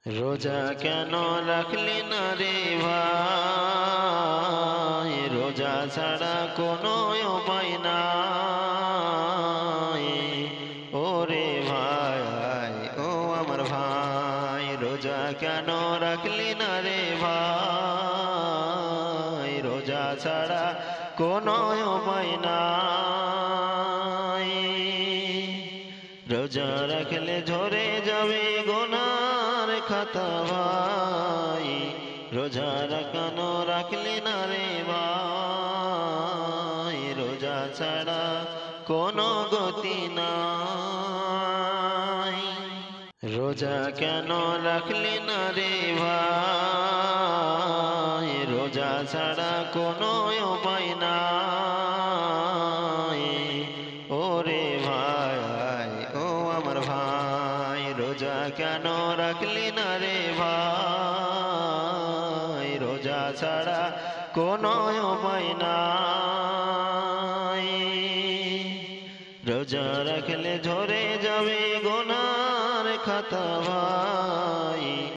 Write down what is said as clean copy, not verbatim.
রোজা কেন রাখলি না রে ভাই, রোজা ছাড়া কোনো উপায় নাই। ওরে ভাই, ও আমার ভাই, রোজা কেন রাখলি না রে ভাই, রোজা ছাড়া কোনো উপায় নাই। রোজা রাখলে ঝরে যাবে গুনার খাতা ভাই, রোজা রাখানো রাখলে না রে ভাই, রোজা ছাড়া কোনো গতি নাই। রোজা কেন রাখলি না রে ভাই, রোজা ছাড়া কোনো উপায় নাই। ওরে ভাই, ও আমার ভাই, রোজা কেন রাখলি না রে ভাই, রোজা ছাড়া কোনো উপায় নাই। রোজা রাখলে ঝরে যাবে গুনার খাতা ভাই।